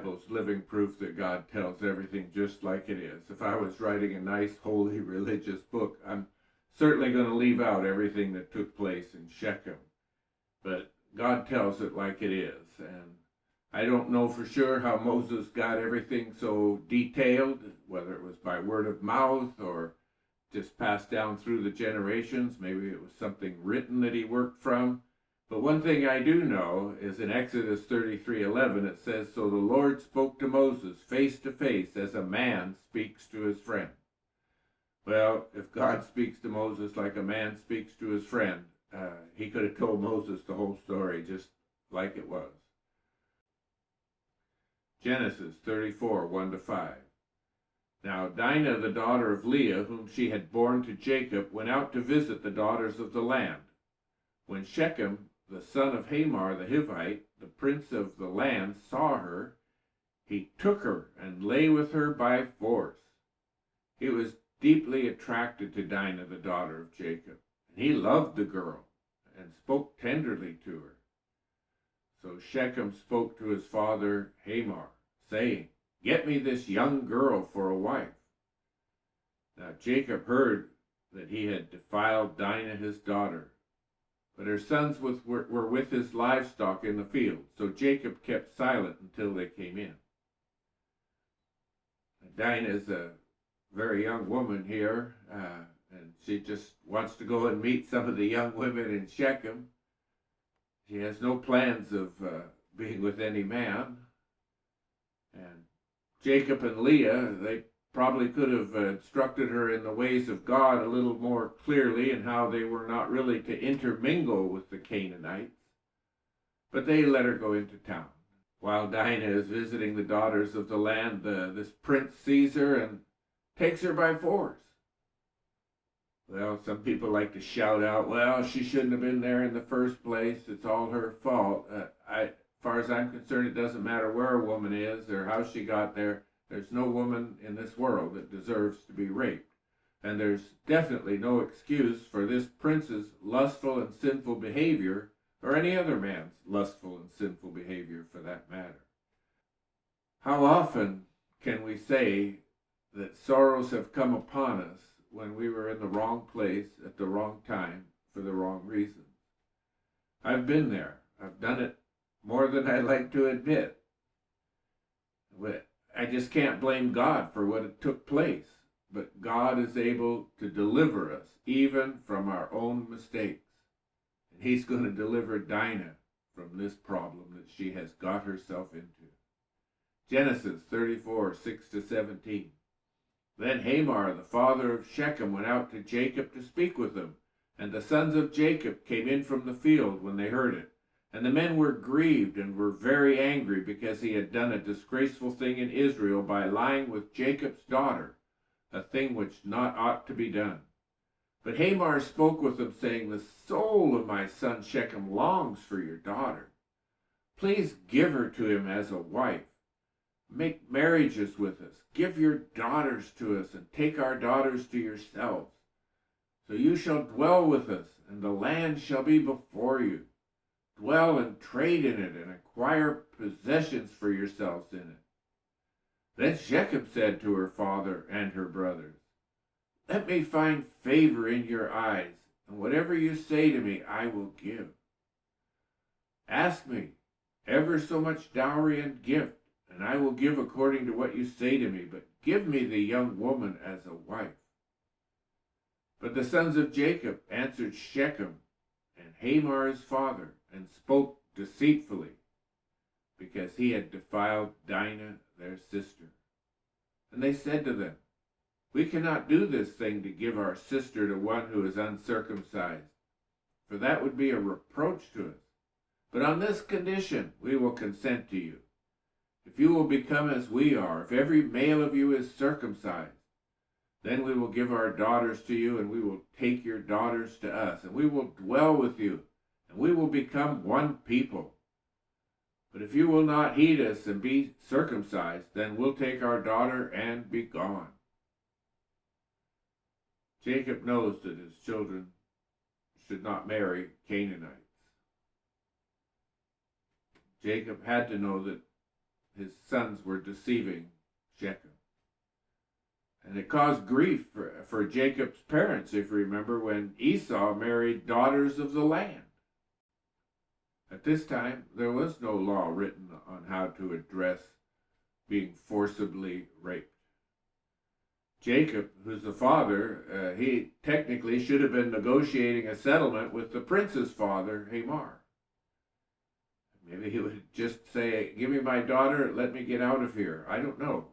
Bible's living proof that God tells everything just like it is. If I was writing a nice, holy, religious book, I'm certainly going to leave out everything that took place in Shechem. But God tells it like it is. And I don't know for sure how Moses got everything so detailed, whether it was by word of mouth or just passed down through the generations. Maybe it was something written that he worked from. But one thing I do know is in Exodus 33:11 it says, "So the Lord spoke to Moses face to face as a man speaks to his friend." Well, if God speaks to Moses like a man speaks to his friend, he could have told Moses the whole story just like it was. Genesis 34:1-5. Now Dinah, the daughter of Leah, whom she had borne to Jacob, went out to visit the daughters of the land. When Shechem, the son of Hamor the Hivite, the prince of the land, saw her, he took her and lay with her by force. He was deeply attracted to Dinah, the daughter of Jacob, and he loved the girl and spoke tenderly to her. So Shechem spoke to his father Hamor, saying, "Get me this young girl for a wife." Now Jacob heard that he had defiled Dinah his daughter, but her sons were with his livestock in the field, so Jacob kept silent until they came in. Dinah is a very young woman here, and she just wants to go and meet some of the young women in Shechem. She has no plans of being with any man. And Jacob and Leah, they probably could have instructed her in the ways of God a little more clearly and how they were not really to intermingle with the Canaanites. But they let her go into town. While Dinah is visiting the daughters of the land, this prince sees her and takes her by force. Well, some people like to shout out, well, she shouldn't have been there in the first place. It's all her fault. As far as I'm concerned, it doesn't matter where a woman is or how she got there. There's no woman in this world that deserves to be raped. And there's definitely no excuse for this prince's lustful and sinful behavior, or any other man's lustful and sinful behavior for that matter. How often can we say that sorrows have come upon us when we were in the wrong place at the wrong time for the wrong reasons? I've been there. I've done it more than I like to admit. I just can't blame God for what took place, but God is able to deliver us even from our own mistakes. And he's going to deliver Dinah from this problem that she has got herself into. Genesis 34:6-17. Then Hamor, the father of Shechem, went out to Jacob to speak with him, and the sons of Jacob came in from the field when they heard it. And the men were grieved and were very angry because he had done a disgraceful thing in Israel by lying with Jacob's daughter, a thing which not ought to be done. But Hamor spoke with them, saying, "The soul of my son Shechem longs for your daughter. Please give her to him as a wife. Make marriages with us. Give your daughters to us, and take our daughters to yourselves. So you shall dwell with us, and the land shall be before you. Dwell and trade in it, and acquire possessions for yourselves in it." Then Shechem said to her father and her brothers, "Let me find favor in your eyes, and whatever you say to me I will give. Ask me ever so much dowry and gift, and I will give according to what you say to me, but give me the young woman as a wife." But the sons of Jacob answered Shechem and Hamor his father, and spoke deceitfully, because he had defiled Dinah their sister. And they said to them, "We cannot do this thing to give our sister to one who is uncircumcised, for that would be a reproach to us. But on this condition we will consent to you. If you will become as we are, if every male of you is circumcised, then we will give our daughters to you, and we will take your daughters to us, and we will dwell with you, and we will become one people. But if you will not heed us and be circumcised, then we'll take our daughter and be gone." Jacob knows that his children should not marry Canaanites. Jacob had to know that his sons were deceiving Shechem. And it caused grief for Jacob's parents, if you remember, when Esau married daughters of the land. At this time, there was no law written on how to address being forcibly raped. Jacob, who's the father, he technically should have been negotiating a settlement with the prince's father, Hamor. Maybe he would just say, give me my daughter, let me get out of here. I don't know.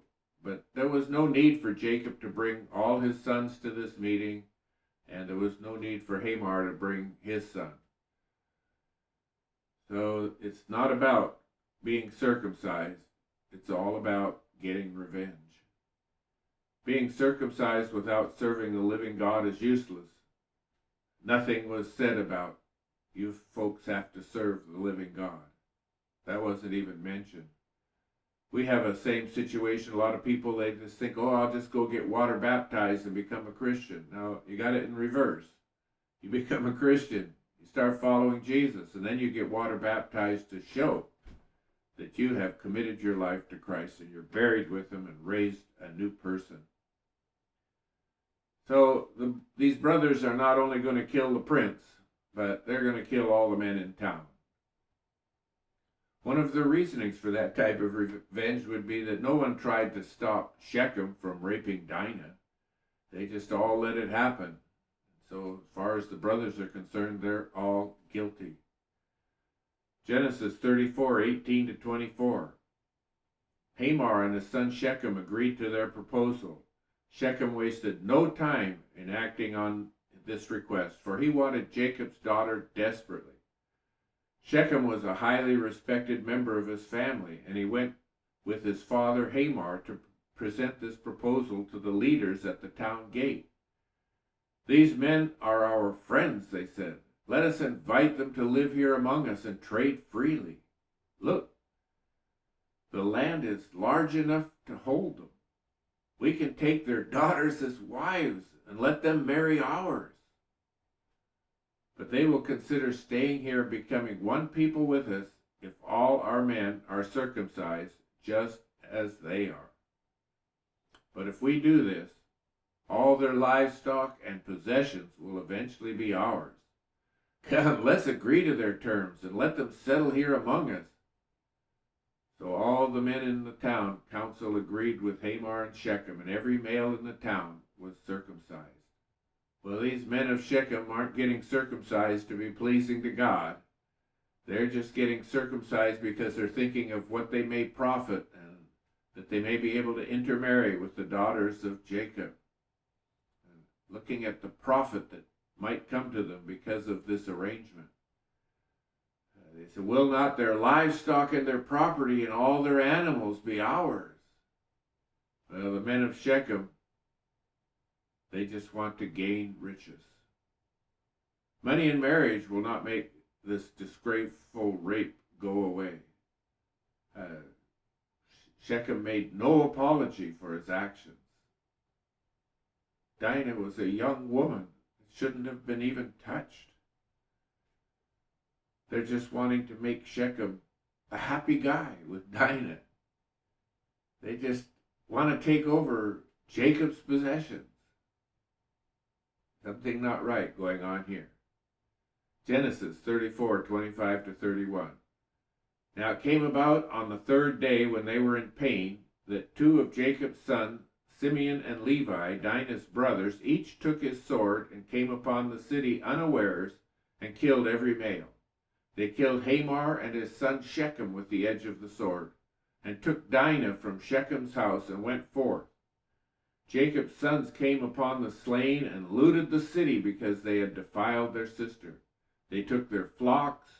But there was no need for Jacob to bring all his sons to this meeting, and there was no need for Hamor to bring his son. So it's not about being circumcised. It's all about getting revenge. Being circumcised without serving the living God is useless. Nothing was said about you folks have to serve the living God. That wasn't even mentioned. We have a same situation. A lot of people, they just think, oh, I'll just go get water baptized and become a Christian. No, you got it in reverse. You become a Christian. You start following Jesus, and then you get water baptized to show that you have committed your life to Christ and you're buried with him and raised a new person. So these brothers are not only going to kill the prince, but they're going to kill all the men in town. One of the reasonings for that type of revenge would be that no one tried to stop Shechem from raping Dinah. They just all let it happen. So as far as the brothers are concerned, they're all guilty. Genesis 34:18-24. Hamor and his son Shechem agreed to their proposal. Shechem wasted no time in acting on this request, for he wanted Jacob's daughter desperately. Shechem was a highly respected member of his family, and he went with his father Hamor to present this proposal to the leaders at the town gate. These men are our friends, they said. Let us invite them to live here among us and trade freely. Look, the land is large enough to hold them. We can take their daughters as wives and let them marry ours. But they will consider staying here and becoming one people with us if all our men are circumcised just as they are. But if we do this, all their livestock and possessions will eventually be ours. Come, let's agree to their terms and let them settle here among us. So all the men in the town council agreed with Hamor and Shechem, and every male in the town was circumcised. Well, these men of Shechem aren't getting circumcised to be pleasing to God. They're just getting circumcised because they're thinking of what they may profit and that they may be able to intermarry with the daughters of Jacob. And looking at the profit that might come to them because of this arrangement. They said, will not their livestock and their property and all their animals be ours? Well, the men of Shechem, they just want to gain riches. Money in marriage will not make this disgraceful rape go away. Shechem made no apology for his actions. Dinah was a young woman. Shouldn't have been even touched. They're just wanting to make Shechem a happy guy with Dinah. They just want to take over Jacob's possessions. Something not right going on here. Genesis 34:25-31. Now it came about on the third day when they were in pain that two of Jacob's sons, Simeon and Levi, Dinah's brothers, each took his sword and came upon the city unawares and killed every male. They killed Hamor and his son Shechem with the edge of the sword, and took Dinah from Shechem's house and went forth. Jacob's sons came upon the slain and looted the city because they had defiled their sister. They took their flocks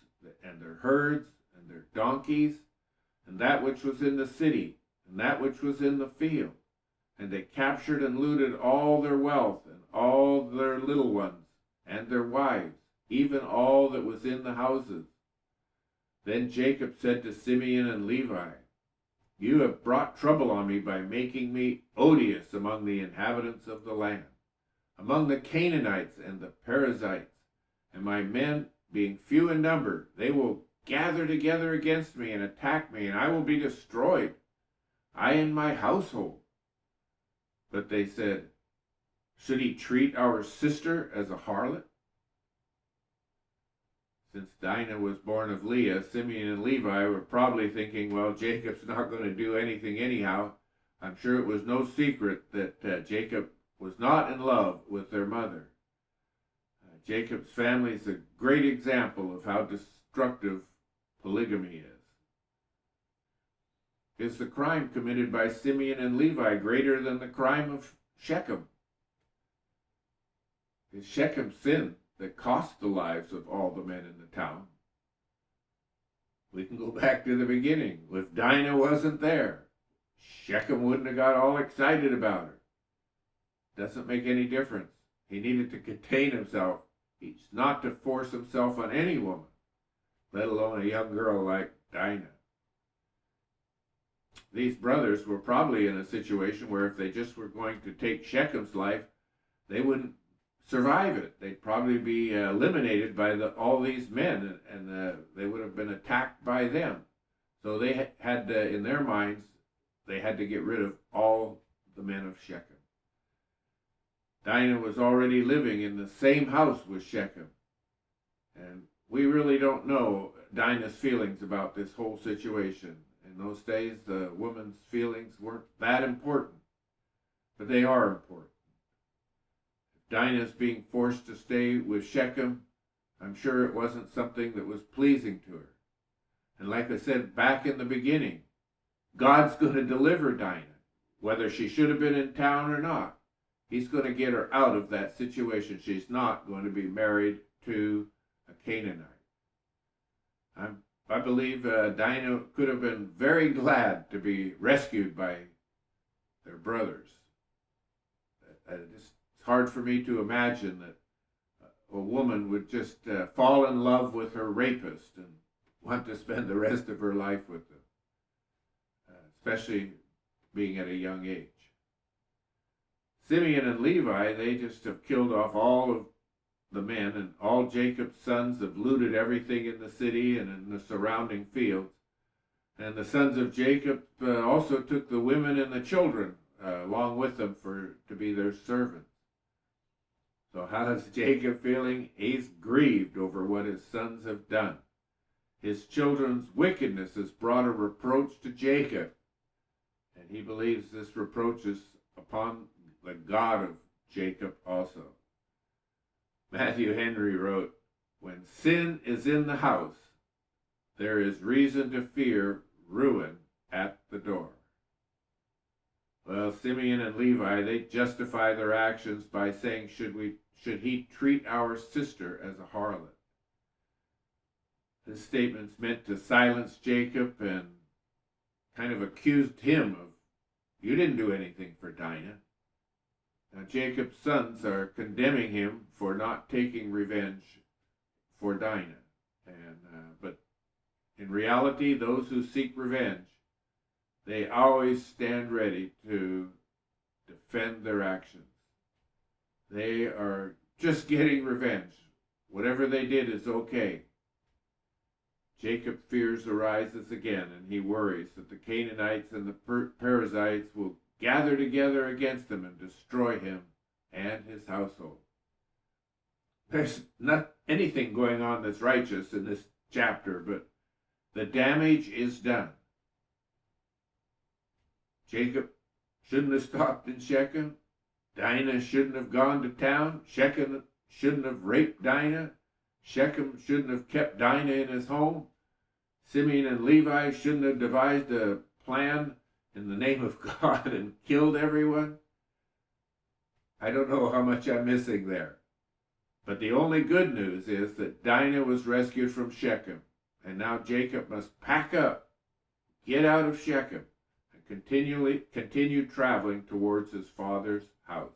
and their herds and their donkeys and that which was in the city and that which was in the field. And they captured and looted all their wealth and all their little ones and their wives, even all that was in the houses. Then Jacob said to Simeon and Levi, you have brought trouble on me by making me odious among the inhabitants of the land, among the Canaanites and the Perizzites, and my men being few in number, they will gather together against me and attack me, and I will be destroyed, I and my household. But they said, should he treat our sister as a harlot? Since Dinah was born of Leah, Simeon and Levi were probably thinking, well, Jacob's not going to do anything anyhow. I'm sure it was no secret that Jacob was not in love with their mother. Jacob's family is a great example of how destructive polygamy is. Is the crime committed by Simeon and Levi greater than the crime of Shechem? Is Shechem's sin that cost the lives of all the men in the town? We can go back to the beginning. If Dinah wasn't there, Shechem wouldn't have got all excited about her. Doesn't make any difference. He needed to contain himself. He's not to force himself on any woman, let alone a young girl like Dinah. These brothers were probably in a situation where if they just were going to take Shechem's life, they wouldn't survive it. They'd probably be eliminated by all these men, and they would have been attacked by them. So they had to, in their minds, they had to get rid of all the men of Shechem. Dinah was already living in the same house with Shechem, and we really don't know Dinah's feelings about this whole situation. In those days, the woman's feelings weren't that important, but they are important. Dinah's being forced to stay with Shechem, I'm sure it wasn't something that was pleasing to her. And like I said back in the beginning, God's going to deliver Dinah, whether she should have been in town or not. He's going to get her out of that situation. She's not going to be married to a Canaanite. I believe Dinah could have been very glad to be rescued by their brothers. It's hard for me to imagine that a woman would just fall in love with her rapist and want to spend the rest of her life with them, especially being at a young age. Simeon and Levi, they just have killed off all of the men, and all Jacob's sons have looted everything in the city and in the surrounding fields. And the sons of Jacob also took the women and the children along with them to be their servants. So how's Jacob feeling? He's grieved over what his sons have done. His children's wickedness has brought a reproach to Jacob, and he believes this reproach is upon the God of Jacob also. Matthew Henry wrote, "When sin is in the house, there is reason to fear ruin at the door." Well, Simeon and Levi, they justify their actions by saying, should he treat our sister as a harlot? This statement's meant to silence Jacob and kind of accused him of, you didn't do anything for Dinah. Now Jacob's sons are condemning him for not taking revenge for Dinah. But in reality, those who seek revenge, they always stand ready to defend their actions. They are just getting revenge. Whatever they did is okay. Jacob fears arises again, and he worries that the Canaanites and the Perizzites will gather together against him and destroy him and his household. There's not anything going on that's righteous in this chapter, but the damage is done. Jacob shouldn't have stopped in Shechem. Dinah shouldn't have gone to town. Shechem shouldn't have raped Dinah. Shechem shouldn't have kept Dinah in his home. Simeon and Levi shouldn't have devised a plan in the name of God and killed everyone. I don't know how much I'm missing there. But the only good news is that Dinah was rescued from Shechem, and now Jacob must pack up, get out of Shechem, and continue traveling towards his father's house.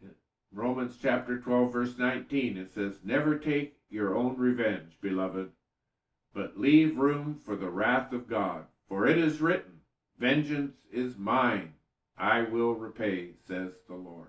In Romans chapter 12, verse 19, it says, "Never take your own revenge, beloved, but leave room for the wrath of God. For it is written, 'Vengeance is mine, I will repay, says the Lord.'"